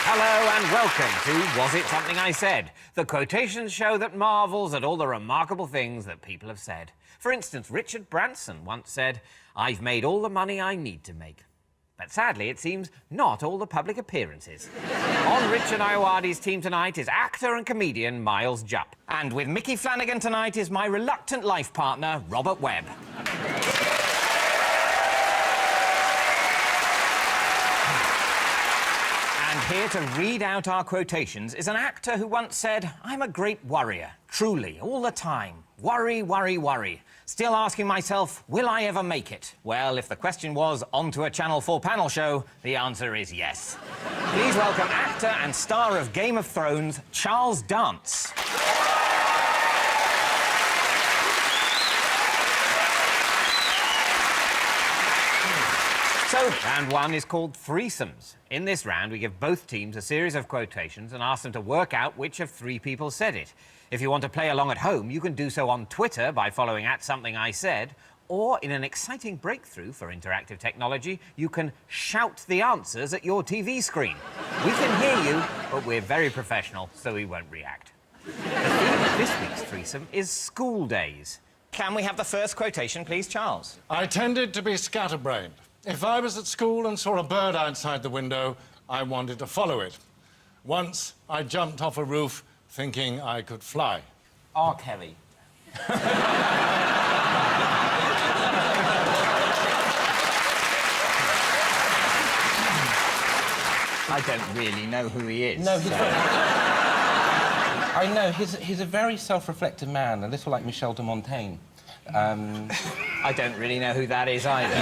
Hello and welcome to Was It Something I Said? The quotations show that marvels at all the remarkable things that people have said. For instance, Richard Branson once said, "I've made all the money I need to make." But sadly, it seems not all the public appearances. On Richard Ayoade's team tonight is actor and comedian Miles Jupp. And with Micky Flanagan tonight is my reluctant life partner, Robert Webb. And here to read out our quotations is an actor who once said, "I'm a great worrier, truly, all the time. Worry, worry, worry. Still asking myself, will I ever make it?" Well, if the question was, on to a Channel 4 panel show, the answer is yes. Please welcome actor and star of Game of Thrones, Charles Dance. So, round one is called threesomes. In this round, we give both teams a series of quotations and ask them to work out which of three people said it. If you want to play along at home, you can do so on Twitter by following @SomethingISaid, or in an exciting breakthrough for interactive technology, you can shout the answers at your TV screen. We can hear you, but we're very professional, so we won't react. The theme of this week's threesome is school days. Can we have the first quotation, please, Charles? I tended to be scatterbrained. If I was at school and saw a bird outside the window, I wanted to follow it. Once, I jumped off a roof thinking I could fly. R. Kelly. I don't really know who he is. No, he's I know, he's a very self-reflective man, a little like Michel de Montaigne. I don't really know who that is either.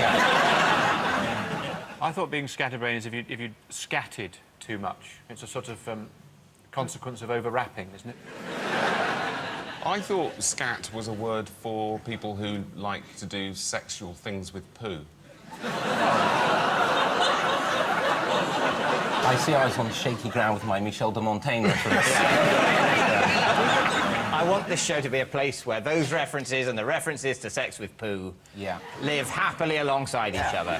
I thought being scatterbrained is if you scattered too much. It's a sort of consequence of overwrapping, isn't it? I thought scat was a word for people who like to do sexual things with poo. I see I was on shaky ground with my Michel de Montaigne reference. I want this show to be a place where those references and the references to sex with poo live happily alongside each other.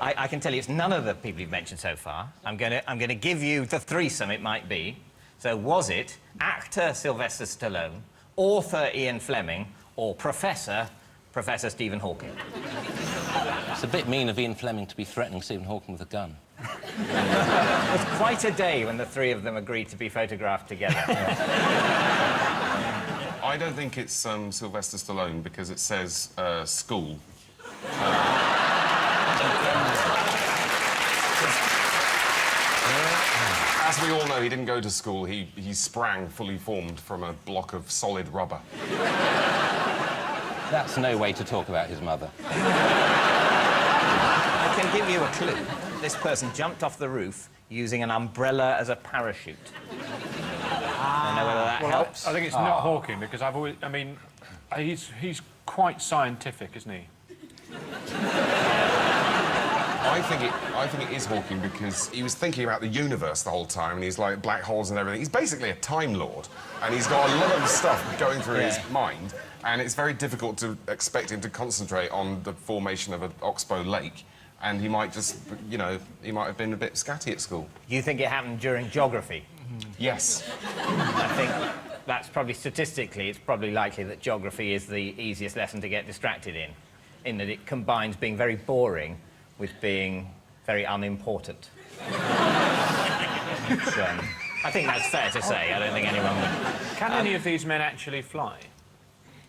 I can tell you it's none of the people you've mentioned so far. I'm gonna give you the threesome it might be. So was it actor Sylvester Stallone, author Ian Fleming, or Professor Stephen Hawking? It's a bit mean of Ian Fleming to be threatening Stephen Hawking with a gun. It was quite a day when the three of them agreed to be photographed together. I don't think it's Sylvester Stallone because it says school. As we all know, he didn't go to school. He sprang fully formed from a block of solid rubber. That's no way to talk about his mother. I can give you a clue. This person jumped off the roof using an umbrella as a parachute. I don't know whether that helps. I think it's not Hawking, because I've always... I mean, he's quite scientific, isn't he? I think it is Hawking because he was thinking about the universe the whole time, and he's like black holes and everything. He's basically a Time Lord, and he's got a lot of stuff going through his mind, and it's very difficult to expect him to concentrate on the formation of an oxbow lake. And he might just, you know, he might have been a bit scatty at school. You think it happened during geography? Yes. I think that's probably statistically, it's probably likely that geography is the easiest lesson to get distracted in that it combines being very boring with being very unimportant. I think that's fair to say. I don't think anyone would... Can any of these men actually fly?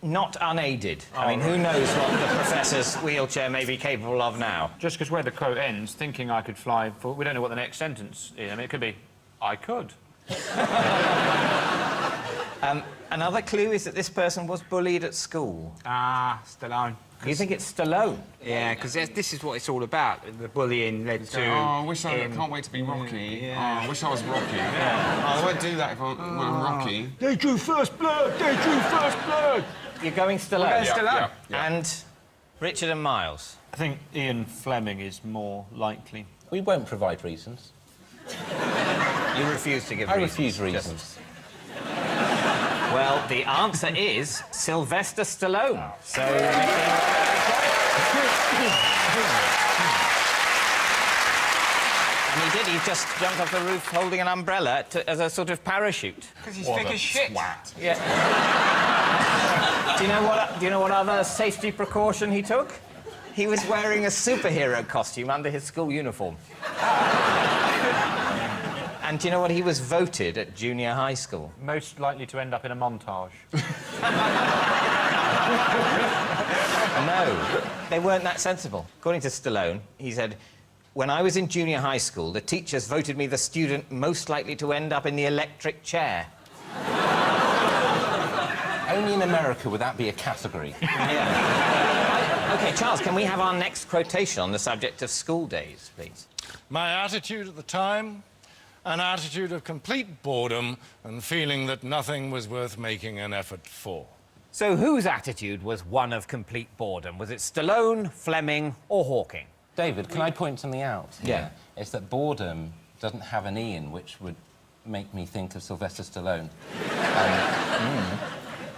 Not unaided. I mean, who knows what the professor's wheelchair may be capable of now? Just because where the quote ends, thinking I could fly... We don't know what the next sentence is. I mean, it could be, I could. Another clue is that this person was bullied at school. Stallone. You think it's Stallone? Yeah, because this is what it's all about. The bullying led to... Oh, I can't wait to be Rocky. Yeah. Oh, I wish I was Rocky. Yeah. Oh, I won't do that if I'm Rocky. They drew first blood! They drew first blood! You're going Stallone? I'm going Stallone. Yeah. And Richard and Miles? I think Ian Fleming is more likely. We won't provide reasons. You refuse to give I reasons? refuse reasons. Well, the answer is Sylvester Stallone. So, Micky... And he did. He just jumped off the roof holding an umbrella as a sort of parachute. Because he's thick as shit. Twat. Yeah. Do you know what other safety precaution he took? He was wearing a superhero costume under his school uniform. And do you know what he was voted at junior high school? Most likely to end up in a montage. No, they weren't that sensible. According to Stallone, he said, when I was in junior high school, the teachers voted me the student most likely to end up in the electric chair. Only in America would that be a category. Yeah. OK, Charles, can we have our next quotation on the subject of school days, please? My attitude at the time, an attitude of complete boredom and feeling that nothing was worth making an effort for. So whose attitude was one of complete boredom? Was it Stallone, Fleming or Hawking? David, can I point something out? Yeah. It's that boredom doesn't have an E in, which would make me think of Sylvester Stallone.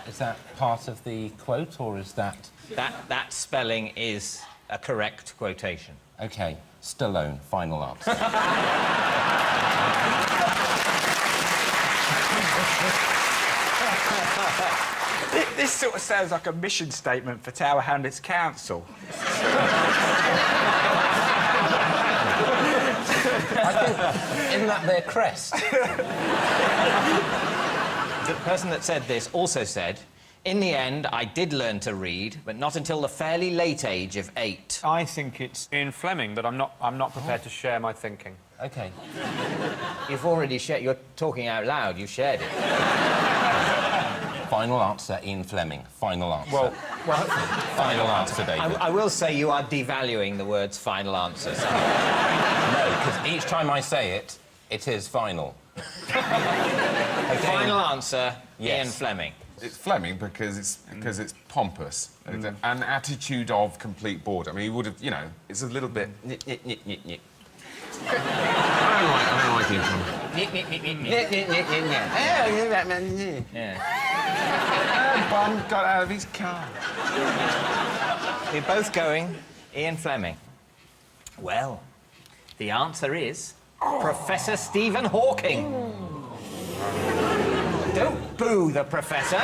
Is that part of the quote, or is that... That spelling is a correct quotation. OK, Stallone, final answer. This sort of sounds like a mission statement for Tower Hamlets Council. Isn't that their crest? The person that said this also said, in the end, I did learn to read, but not until the fairly late age of 8. I think it's in Fleming, but I'm not prepared to share my thinking. OK. You've already shared... You're talking out loud. You shared it. Final answer, Ian Fleming. Final answer. Well, Final answer, David. I will say you are devaluing the words final answer. So. No, because each time I say it, it is final. Final answer, Yes. Ian Fleming. It's Fleming because it's pompous. An attitude of complete boredom. I mean, he would have, you know, it's a little bit... I don't like him from... Yeah. Bum got out of his car. We're both going Ian Fleming. Well, the answer is Professor Stephen Hawking. Don't boo the professor.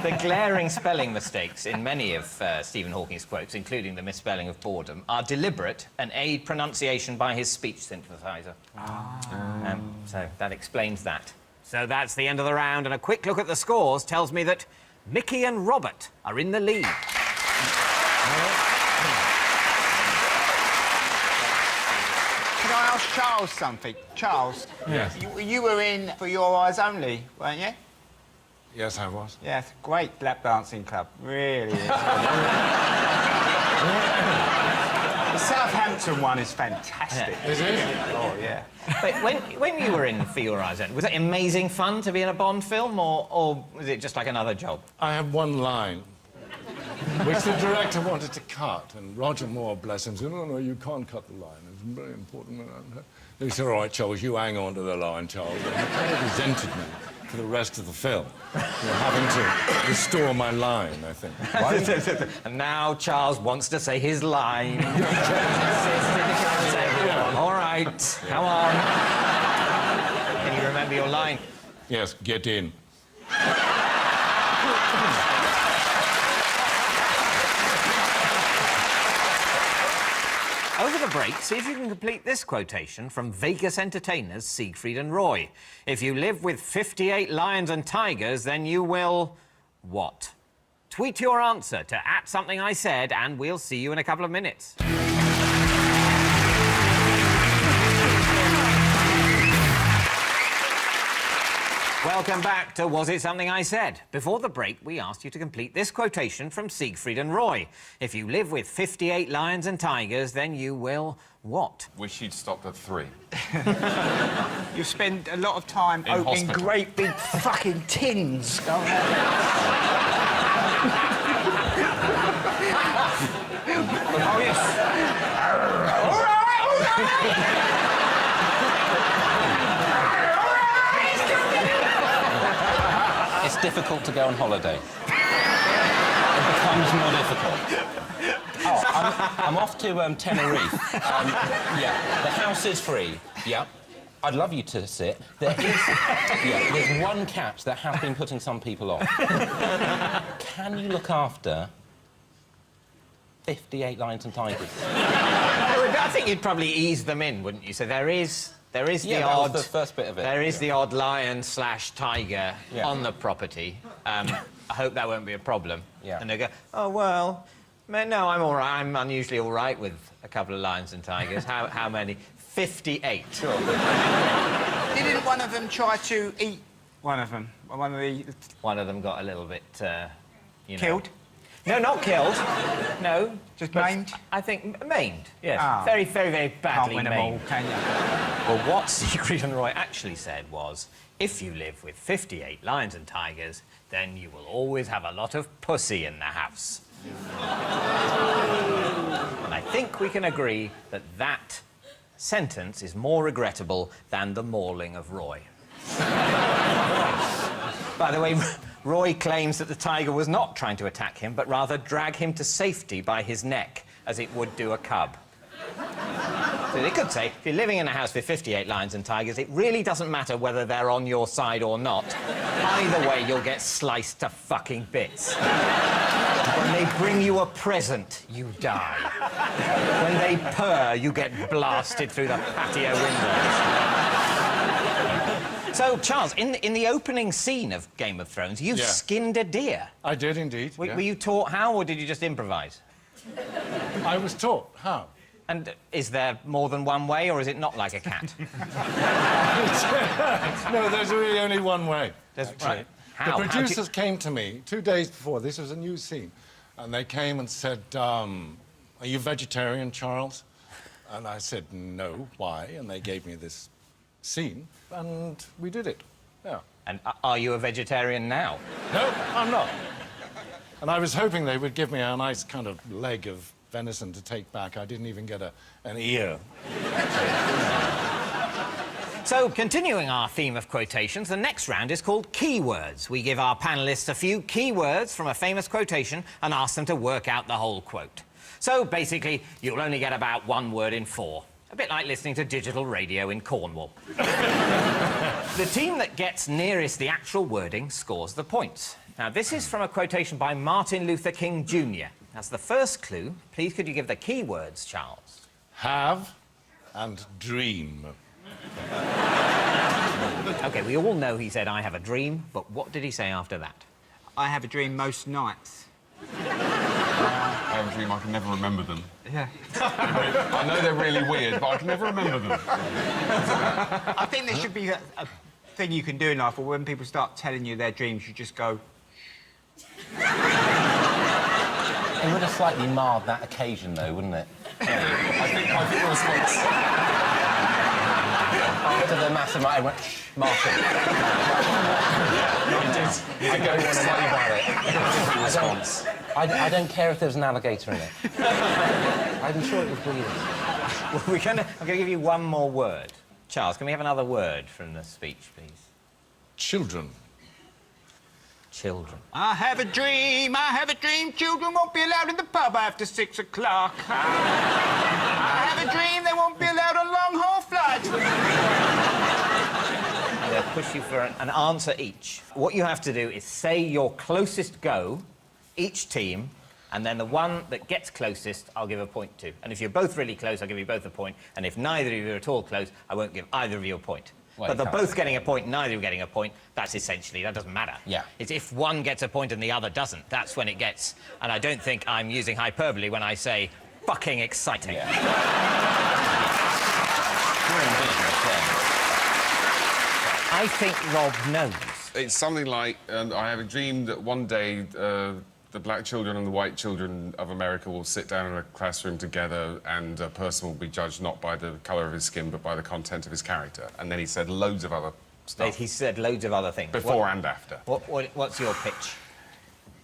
The glaring spelling mistakes in many of Stephen Hawking's quotes, including the misspelling of boredom, are deliberate and aid pronunciation by his speech synthesizer. So that explains that. So that's the end of the round, and a quick look at the scores tells me that Micky and Robert are in the lead. Can I ask Charles something? Charles? Yes. You were in For Your Eyes Only, weren't you? Yes, I was. Yes, great lap dancing club, really. The Southampton one is fantastic. Is it? Oh, yeah. But when you were in For Your Eyes Only, was it amazing fun to be in a Bond film, or was it just like another job? I had one line, which the director wanted to cut, and Roger Moore, bless him, said, no, you can't cut the line. It's very important. He said, all right, Charles, you hang on to the line, Charles. And he kind of resented me for the rest of the film, having to restore my line, I think. And now Charles wants to say his line. All right, come on. Can you remember your line? Yes, get in. Over the break, see if you can complete this quotation from Vegas entertainers Siegfried and Roy. If you live with 58 lions and tigers, then you will... what? Tweet your answer to @somethingIsaid, and we'll see you in a couple of minutes. Welcome back to Was It Something I Said? Before the break, we asked you to complete this quotation from Siegfried and Roy. If you live with 58 lions and tigers, then you will... what? Wish you'd stopped at 3. You spend a lot of time opening hospital. great big fucking tins. Oh, yes. All right. It's difficult to go on holiday. And become becomes more difficult. Oh, I'm off to Tenerife. Yeah, the house is free. Yep. I'd love you to sit. There's one catch that has been putting some people off. Can you look after 58 lions and tigers? I think you'd probably ease them in, wouldn't you? So there is the odd... that was the first bit of it. There is the odd lion/tiger on the property. I hope that won't be a problem. Yeah. And they go, oh, well, man, no, I'm all right. I'm unusually all right with a couple of lions and tigers. How many? 58. Sure. Didn't one of them try to eat one of them? One of them got a little bit, you know... Killed? No, not killed. No. Just maimed? I think maimed, yes. Ah. Very, very, very badly Can't win maimed. them all, can you? Well, what Siegfried and Roy actually said was, if you live with 58 lions and tigers, then you will always have a lot of pussy in the house. And I think we can agree that that sentence is more regrettable than the mauling of Roy. By the way, Roy claims that the tiger was not trying to attack him, but rather drag him to safety by his neck, as it would do a cub. So they could say, if you're living in a house with 58 lions and tigers, it really doesn't matter whether they're on your side or not. Either way, you'll get sliced to fucking bits. When they bring you a present, you die. When they purr, you get blasted through the patio windows. So, Charles, in the opening scene of Game of Thrones, you skinned a deer. I did indeed. Were you taught how, or did you just improvise? I was taught how. And is there more than one way, or is it not like a cat? No, there's really only one way. Right. The producers came to me 2 days before. This was a new scene. And they came and said, are you vegetarian, Charles? And I said, no. Why? And they gave me this scene, and we did it. Yeah. And are you a vegetarian now? No, I'm not. And I was hoping they would give me a nice kind of leg of venison to take back. I didn't even get an ear. So, continuing our theme of quotations, the next round is called Keywords. We give our panellists a few keywords from a famous quotation and ask them to work out the whole quote. So, basically, you'll only get about one word in 4. A bit like listening to digital radio in Cornwall. The team that gets nearest the actual wording scores the points. Now, this is from a quotation by Martin Luther King Jr. That's the first clue. Please, could you give the keywords, Charles? Have and dream. OK, we all know he said, I have a dream, but what did he say after that? I have a dream most nights. I have a dream I can never remember them. Yeah. I know they're really weird, but I can never remember them. I think there should be a thing you can do in life, or when people start telling you their dreams, you just go... It would have slightly marred that occasion, though, wouldn't it? I think the response... After the massive amount, I went, shh, Martin. I don't want to know about it. I don't care if there's an alligator in it. I'm sure it was weird. Well, I'm going to give you one more word. Charles, can we have another word from the speech, please? Children. Children. I have a dream, children won't be allowed in the pub after 6 o'clock. I have a dream, they won't be allowed on long-haul flights. They'll push you for an answer each. What you have to do is say your closest go, each team, and then the one that gets closest, I'll give a point to. And if you're both really close, I'll give you both a point. And if neither of you are at all close, I won't give either of you a point. Well, but they're both getting a point, neither of you getting a point, that's essentially, that doesn't matter. Yeah. It's if one gets a point and the other doesn't, that's when it gets... And I don't think I'm using hyperbole when I say fucking exciting. Yeah. You're in business, yeah. I think Rob knows. It's something like, I have a dream that one day the black children and the white children of America will sit down in a classroom together and a person will be judged not by the colour of his skin but by the content of his character. And then he said loads of other stuff. He said loads of other things. Before and after. What's your pitch?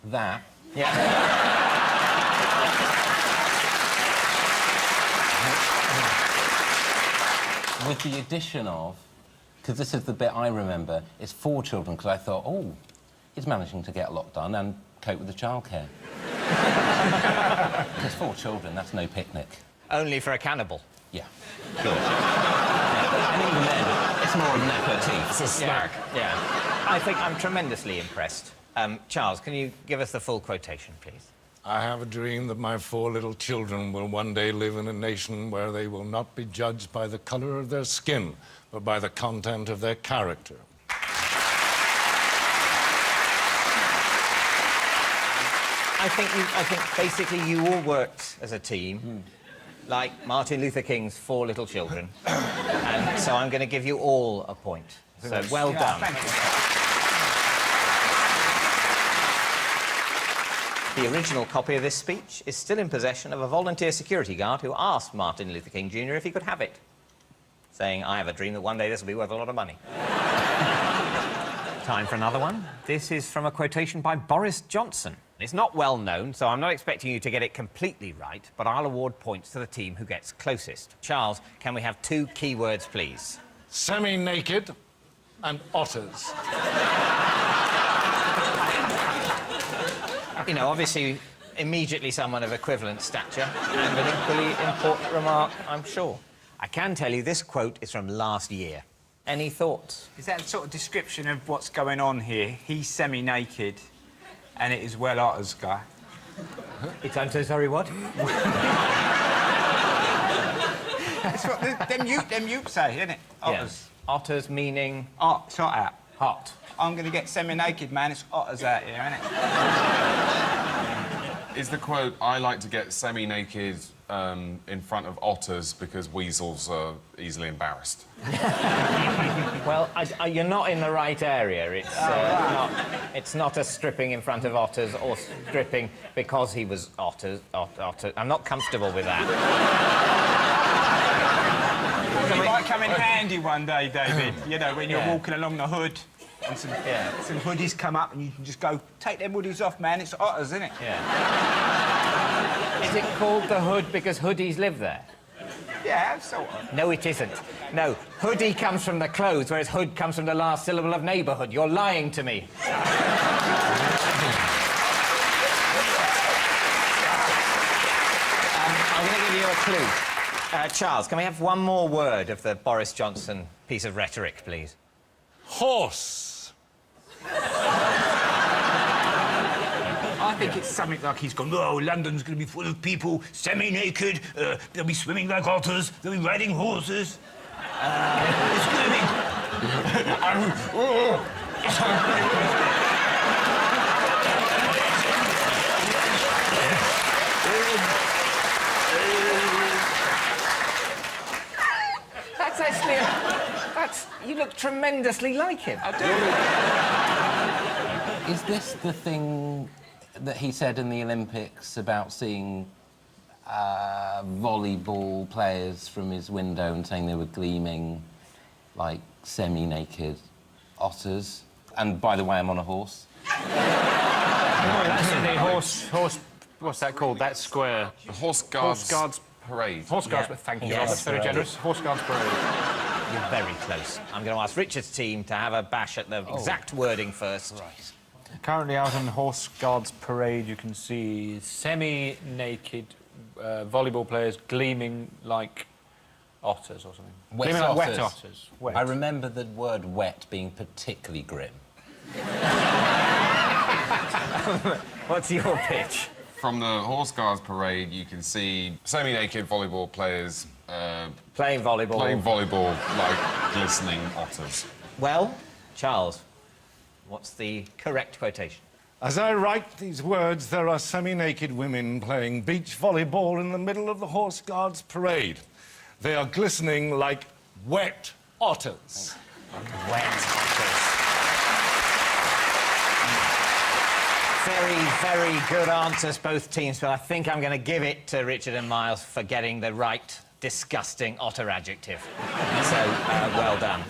That. Yeah. With the addition of, because this is the bit I remember, it's 4 children, because I thought, oh, he's managing to get a lot done and cope with the childcare. There's 4 children, that's no picnic. Only for a cannibal. Yeah, sure. Yeah. And even then, it's more of an aperitif. It's a snack. Yeah. I think I'm tremendously impressed. Charles, can you give us the full quotation, please? I have a dream that my 4 little children will one day live in a nation where they will not be judged by the colour of their skin, but by the content of their character. I think basically you all worked as a team, like Martin Luther King's 4 little children. And so I'm going to give you all a point. So well done. Thank you. The original copy of this speech is still in possession of a volunteer security guard who asked Martin Luther King Jr. if he could have it, saying, I have a dream that one day this will be worth a lot of money. Time for another one. This is from a quotation by Boris Johnson. It's not well known, so I'm not expecting you to get it completely right, but I'll award points to the team who gets closest. Charles, can we have 2 keywords, please? Semi-naked and otters. You know, obviously, immediately someone of equivalent stature, and an equally important remark, I'm sure. I can tell you this quote is from last year. Any thoughts? Is that a sort of description of what's going on here? He's semi-naked, and it is well otters, guy. It's I'm so sorry, what? That's what them Utes say, isn't it? Otters. Yeah. Otters meaning... Oh, it's hot out. Hot. I'm going to get semi-naked, man. It's otters out here, isn't it? Is the quote, I like to get semi-naked in front of otters because weasels are easily embarrassed? Well, you're not in the right area. It's not a stripping in front of otters or stripping because he was otter. I'm not comfortable with that. It might come in handy one day, David. You know, when you're walking along the hood and some hoodies come up and you can just go, take them hoodies off, man. It's otters, isn't it? Yeah. Is it called the hood because hoodies live there? Yeah, sort of. No, it isn't. No, hoodie comes from the clothes, whereas hood comes from the last syllable of neighbourhood. You're lying to me. I'm going to give you a clue. Charles, can we have one more word of the Boris Johnson piece of rhetoric, please? Horse. I think it's something like he's gone, oh, London's going to be full of people, semi-naked, they'll be swimming like otters, they'll be riding horses. It's going to be... That's actually... You look tremendously like him. I do. Is this the thing that he said in the Olympics about seeing volleyball players from his window and saying they were gleaming like semi-naked otters? And by the way, I'm on a horse. That's the horse... What's that called? That square. The Horse Guards Parade. Horse Guards, thank you, Yes, Robert. Very generous. Horse Guards Parade. You're very close. I'm going to ask Richard's team to have a bash at the exact wording first. Right. Currently out on Horse Guards Parade, you can see semi-naked volleyball players gleaming like otters or something. Gleaming like wet otters. Wet. I remember the word wet being particularly grim. What's your pitch? From the Horse Guards Parade, you can see semi-naked volleyball players Playing volleyball. like glistening otters. Well, Charles, what's the correct quotation? As I write these words, there are semi-naked women playing beach volleyball in the middle of the Horse Guards Parade. They are glistening like wet otters. Wet otters. Very, very good answers, both teams, but I think I'm going to give it to Richard and Miles for getting the right disgusting otter adjective. So, well done.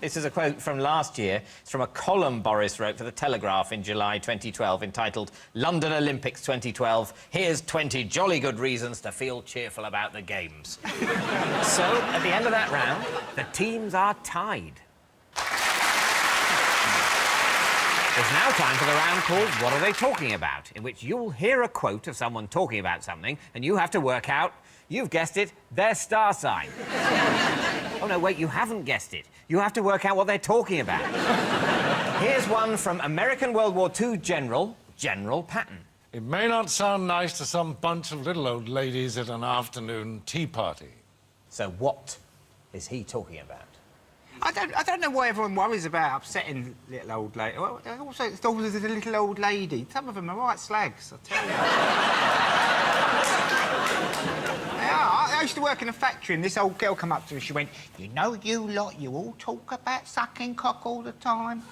This is a quote from last year. It's from a column Boris wrote for The Telegraph in July 2012 entitled London Olympics 2012, Here's 20 Jolly Good Reasons to Feel Cheerful About the Games. So, at the end of that round, the teams are tied. It's now time for the round called What Are They Talking About?, in which you'll hear a quote of someone talking about something and you have to work out, you've guessed it, their star sign. Oh, no, wait, you haven't guessed it. You have to work out what they're talking about. Here's one from American World War II General Patton. It may not sound nice to some bunch of little old ladies at an afternoon tea party. So what is he talking about? I don't know why everyone worries about upsetting little old lady. Well, also, it's always a little old lady. Some of them are right slags, I tell you. Yeah, I used to work in a factory and this old girl come up to me. She went, "You know, you lot, you all talk about sucking cock all the time.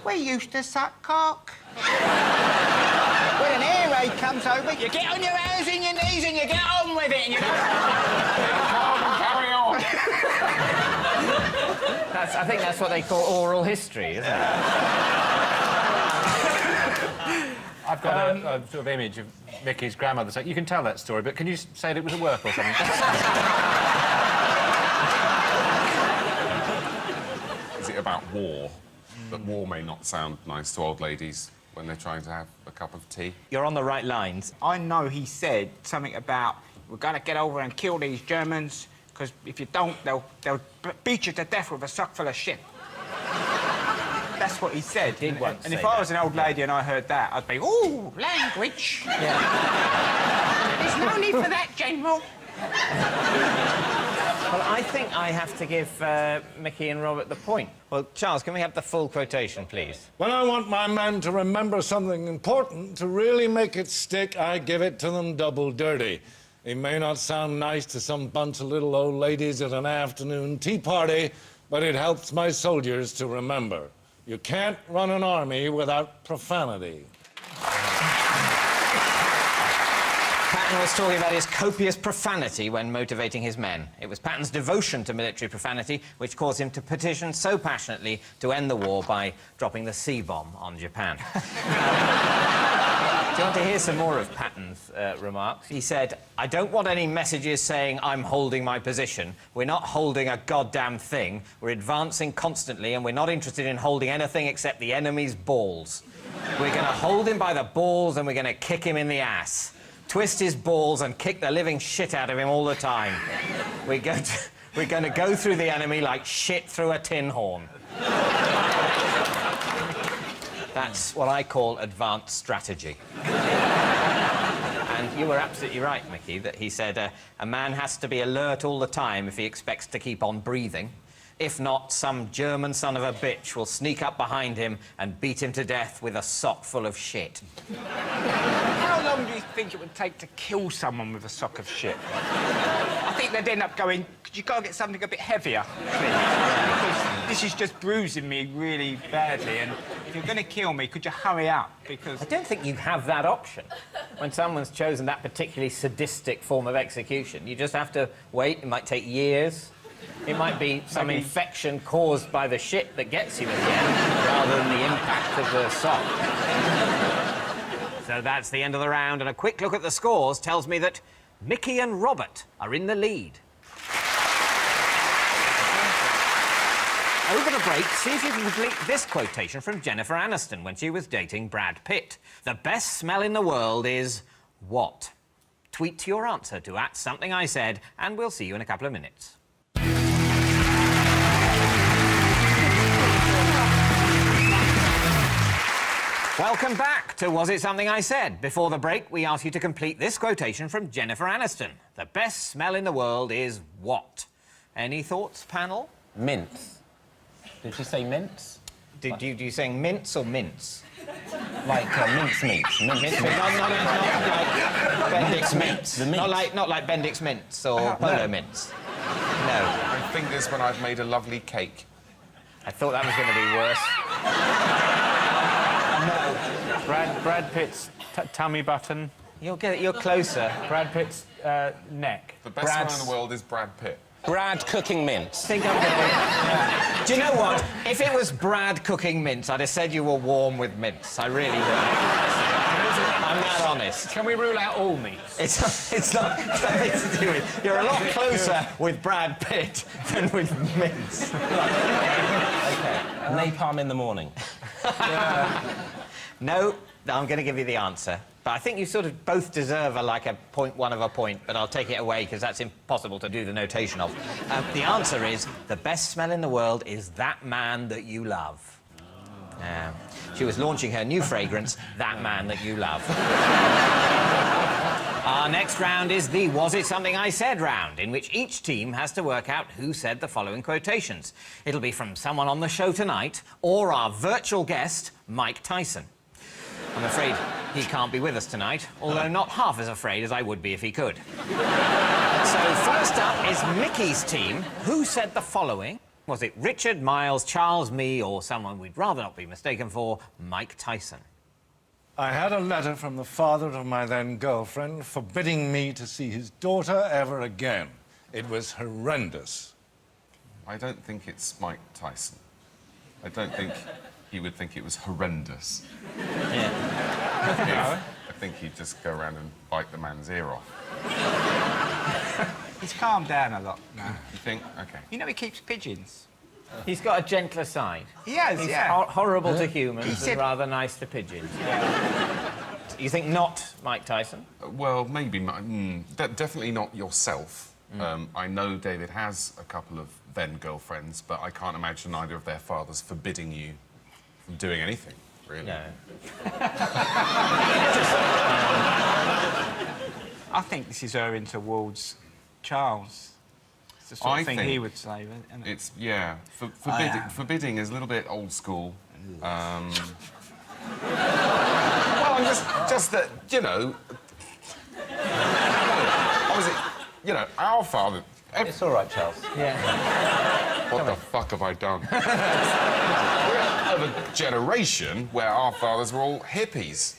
We used to suck cock." When an air raid comes over, you get on your hands and your knees and you get on with it and you go... Carry on. I think that's what they call oral history, isn't it? I've got a sort of image of Micky's grandmother saying, you can tell that story, but can you say that it was at work or something? Is it about war? That war may not sound nice to old ladies when they're trying to have a cup of tea? You're on the right lines. I know he said something about, we're going to get over and kill these Germans, because if you don't, they'll beat you to death with a sock full of shit. That's what he said. Did once and if say I was an old lady and I heard that, I'd be, ooh, language. Yeah. There's no need for that, General. Well, I think I have to give Micky and Robert the point. Well, Charles, can we have the full quotation, please? When I want my men to remember something important, to really make it stick, I give it to them double dirty. It may not sound nice to some bunch of little old ladies at an afternoon tea party, but it helps my soldiers to remember. You can't run an army without profanity. Patton was talking about his copious profanity when motivating his men. It was Patton's devotion to military profanity which caused him to petition so passionately to end the war by dropping the C-bomb on Japan. Do you want to hear some more of Patton's remarks? He said, "I don't want any messages saying I'm holding my position. We're not holding a goddamn thing. We're advancing constantly and we're not interested in holding anything except the enemy's balls. We're going to hold him by the balls and we're going to kick him in the ass. Twist his balls and kick the living shit out of him all the time. We're going to go through the enemy like shit through a tin horn." That's what I call advanced strategy. And you were absolutely right, Micky, that he said a man has to be alert all the time if he expects to keep on breathing. If not, some German son of a bitch will sneak up behind him and beat him to death with a sock full of shit. How long do you think it would take to kill someone with a sock of shit? I think they'd end up going, could you go and get something a bit heavier, please? Because this is just bruising me really badly, and if you're going to kill me, could you hurry up? Because... I don't think you have that option. When someone's chosen that particularly sadistic form of execution, you just have to wait. It might take years. It might be some infection caused by the shit that gets you in the end, rather than the impact of the sock. So that's the end of the round, and a quick look at the scores tells me that Micky and Robert are in the lead. Over the break, see if you can complete this quotation from Jennifer Aniston when she was dating Brad Pitt. The best smell in the world is what? Tweet your answer to @somethingIsaid, and we'll see you in a couple of minutes. Welcome back to Was It Something I Said? Before the break, we asked you to complete this quotation from Jennifer Aniston. The best smell in the world is what? Any thoughts, panel? Mints. Did you say mints? Do you saying mince or mince? Like mince meats. Not like Bendix mince. Not like Bendix mince or Polo mince. No. I think this when I've made a lovely cake. I thought that was going to be worse. Brad Pitt's tummy button. You're closer. Brad Pitt's neck. The best man in the world is Brad Pitt. Brad cooking mince. I think I'm going to... Do you know what? If it was Brad cooking mince, I'd have said you were warm with mince. I really would. I'm that honest. Can we rule out all meats? It's not something to do with... You're a lot closer with Brad Pitt than with mince. Okay. Napalm in the morning. No, I'm going to give you the answer. But I think you sort of both deserve like a 0.1 of a point, but I'll take it away because that's impossible to do the notation of. The answer is, the best smell in the world is that man that you love. She was launching her new fragrance, That Man That You Love. Our next round is the Was It Something I Said round, in which each team has to work out who said the following quotations. It'll be from someone on the show tonight or our virtual guest, Mike Tyson. I'm afraid he can't be with us tonight, although not half as afraid as I would be if he could. So first up is Micky's team. Who said the following? Was it Richard, Miles, Charles, me, or someone we'd rather not be mistaken for, Mike Tyson? I had a letter from the father of my then girlfriend forbidding me to see his daughter ever again. It was horrendous. I don't think it's Mike Tyson. I don't think he would think it was horrendous. Yeah. I think he'd just go around and bite the man's ear off. He's calmed down a lot now. You think? OK. You know he keeps pigeons. He's got a gentler side. He has, He's yeah. horrible to humans said- and rather nice to pigeons. You think not Mike Tyson? Well, maybe... definitely not yourself. I know David has a couple of then-girlfriends, but I can't imagine either of their fathers forbidding you from doing anything, really. No. I think this is erring towards Charles. It's the sort of thing think he would say, isn't it? It's, yeah, forbidding is a little bit old school. Well, I'm just that, you know... Obviously, you know, our father... It's all right, Charles. Yeah. What the fuck have I done? We're of a generation where our fathers were all hippies.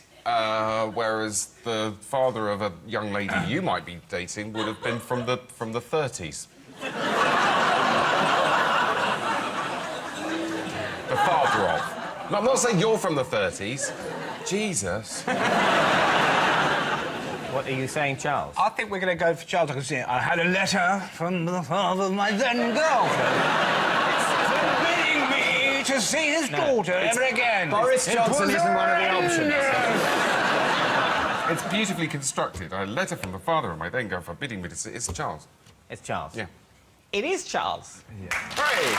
Whereas the father of a young lady you might be dating would have been from the 30s. The father of. No, I'm not saying you're from the 30s. Jesus. What are you saying, Charles? I think we're going to go for Charles. I can see it. I had a letter from the father of my then girlfriend forbidding me to see his daughter ever again. Boris Johnson isn't one of the options. It's beautifully constructed. A letter from the father of my then girlfriend forbidding me to see... It's Charles. It's Charles. Yeah. It is Charles. Yeah. Hey!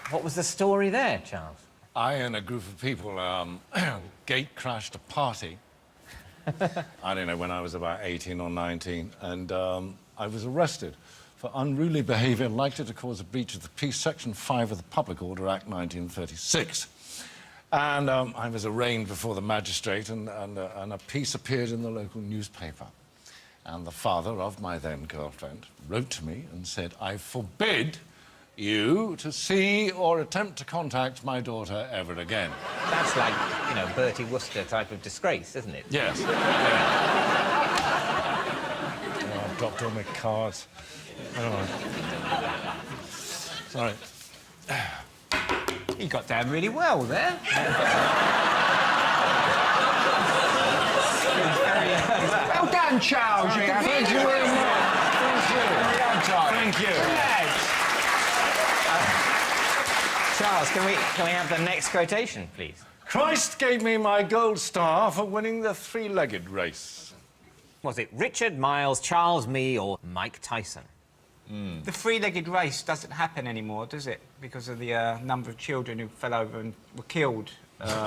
What was the story there, Charles? I and a group of people gate crashed a party. I don't know, when I was about 18 or 19, and I was arrested for unruly behaviour likely to cause a breach of the peace, Section 5 of the Public Order Act 1936. And I was arraigned before the magistrate, and a piece appeared in the local newspaper. And the father of my then girlfriend wrote to me and said, I forbid you to see or attempt to contact my daughter ever again. That's like, you know, Bertie Wooster type of disgrace, isn't it? Yes. Oh, I dropped all my cards. Oh. Sorry. He got down really well there. Well done, Charles. Thank you very much. Thank you. Charles, can we have the next quotation, please? Christ gave me my gold star for winning the three-legged race. Was it Richard, Miles, Charles, me, or Mike Tyson? The three-legged race doesn't happen anymore, does it? Because of the number of children who fell over and were killed. Because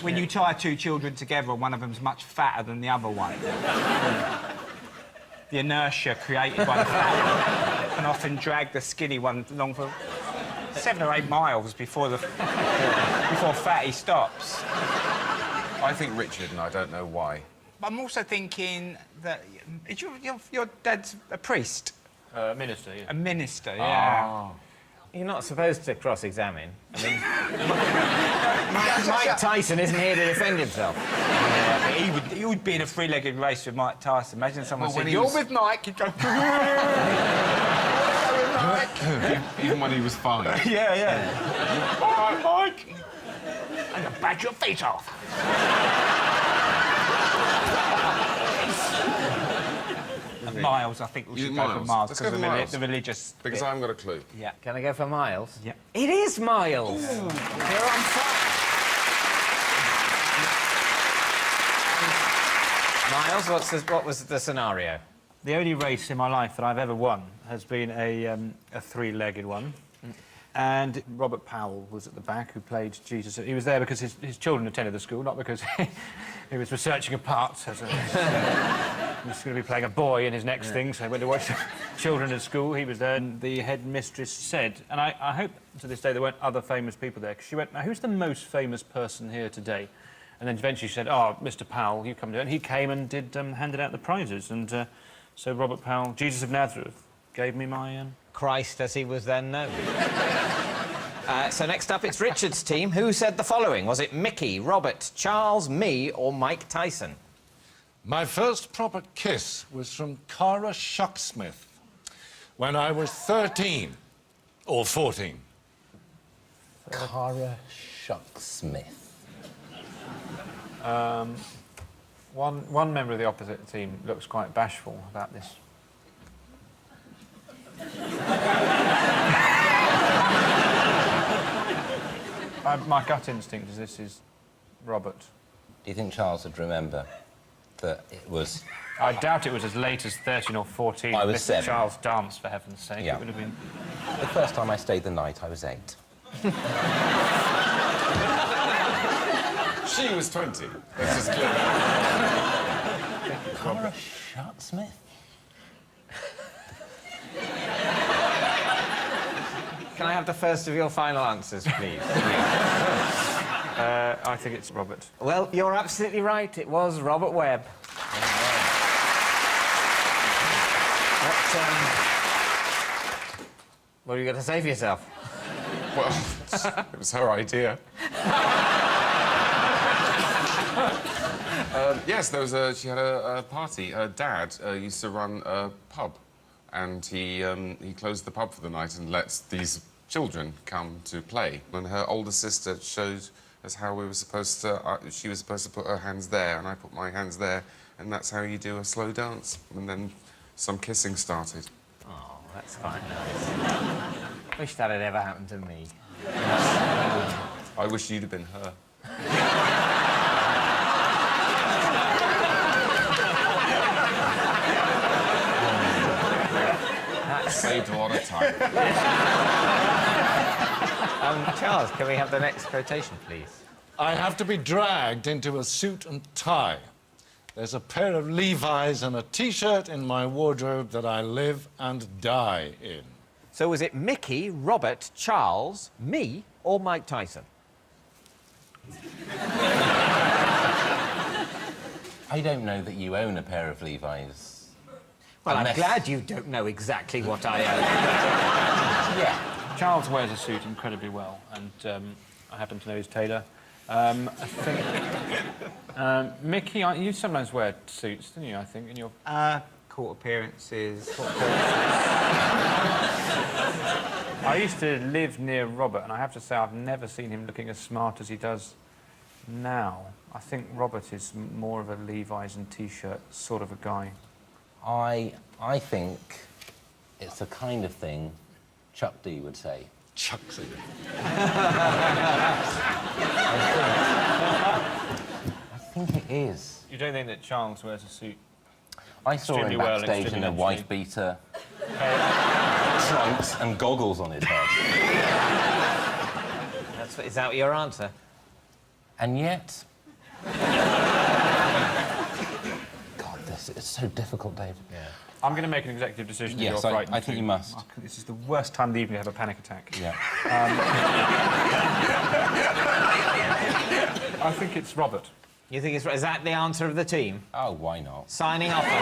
when you tie two children together, one of them's much fatter than the other one. The inertia created by the fat can often drag the skinny one along for 7 or 8 miles before Fatty stops. I think Richard, and I don't know why. I'm also thinking that your dad's a priest. Minister, yeah. A minister, yeah. You're not supposed to cross-examine. I mean, Mike Tyson isn't here to defend himself. Yeah, but he would be in a three-legged race with Mike Tyson. Imagine someone Well, saying, when he "You're was- with Mike." He'd go, Even when he was 5. "Yeah, yeah." All right, Mike. I'm gonna bat your face off. Miles, I think we You should think go for Miles? Miles Let's go because for Miles. the religious. Because I haven't got a clue. Yeah. Can I go for Miles? Yeah. It is Miles. You're on fire. Miles, what was the scenario? The only race in my life that I've ever won has been a three-legged one. And Robert Powell was at the back, who played Jesus. He was there because his children attended the school, not because he was researching a part. He was going to be playing a boy in his next thing, so he went to watch the children at school. He was there, and the headmistress said, and I hope to this day there weren't other famous people there, because she went, now, who's the most famous person here today? And then eventually she said, oh, Mr. Powell, you come down. And he came and handed out the prizes. And so Robert Powell, Jesus of Nazareth, gave me my... Christ, as he was then known. So next up, it's Richard's team. Who said the following? Was it Micky, Robert, Charles, me, or Mike Tyson? My first proper kiss was from Cara Shucksmith when I was 13 or 14. Cara Shucksmith. One member of the opposite team looks quite bashful about this. My gut instinct is this is Robert. Do you think Charles would remember that it was... I doubt it was as late as 13 or 14. I was Mr. 7. Charles danced, for heaven's sake. Yeah. It would have been... The first time I stayed the night, I was 8. She was 20. Let's just clear that. Cara Shucksmith? Can I have the first of your final answers, please? I think it's Robert. Well, you're absolutely right. It was Robert Webb. What are you going to say for yourself? Well, it was her idea. Yes, there was she had a party. Her dad used to run a pub, and he closed the pub for the night and let these children come to play. And her older sister showed us how we were supposed to... she was supposed to put her hands there, and I put my hands there, and that's how you do a slow dance. And then some kissing started. Oh, that's quite nice. Wish that had ever happened to me. I wish you'd have been her. That saved a lot of time. Charles, can we have the next quotation, please? I have to be dragged into a suit and tie. There's a pair of Levi's and a T-shirt in my wardrobe that I live and die in. So was it Micky, Robert, Charles, me, or Mike Tyson? I don't know that you own a pair of Levi's. Well, Unless... I'm glad you don't know exactly what I own. Yeah. Charles wears a suit incredibly well, and I happen to know his tailor. I think... Micky, you sometimes wear suits, don't you, I think, in your... Court appearances. I used to live near Robert, and I have to say I've never seen him looking as smart as he does now. I think Robert is more of a Levi's and T-shirt sort of a guy. I think it's the kind of thing Chuck D would say. Chuck D. I think it is. You don't think that Charles wears a suit? I saw him Extremely well, backstage in extremely a wife beater, trunks and goggles on his head. Is that your answer? And yet... God, this is so difficult, David. Yeah. I'm going to make an executive decision. Yes, that you're frightened I think too. you must. This is the worst time of the evening to have a panic attack. Yeah. I think it's Robert. You think it's... Is that the answer of the team? Oh, why not? Signing off on it.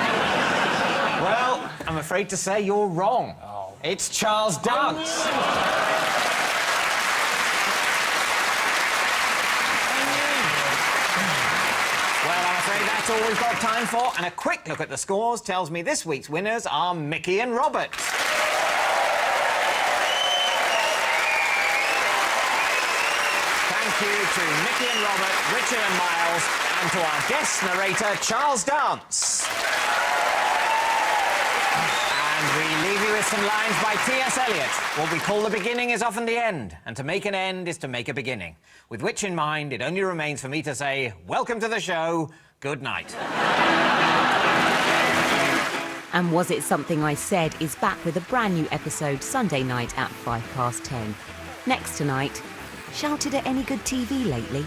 Well, I'm afraid to say you're wrong. Oh. It's Charles Dance. Well, I'm afraid that's all we've got time for, and a quick look at the scores tells me this week's winners are Micky and Robert. Thank you to Micky and Robert, Richard and Miles, and to our guest narrator, Charles Dance. And we leave you with some lines by T.S. Eliot. What we call the beginning is often the end, and to make an end is to make a beginning. With which in mind, it only remains for me to say, welcome to the show, good night. And Was It Something I Said is back with a brand new episode Sunday night at 10:05. Next tonight, shouted at any good TV lately?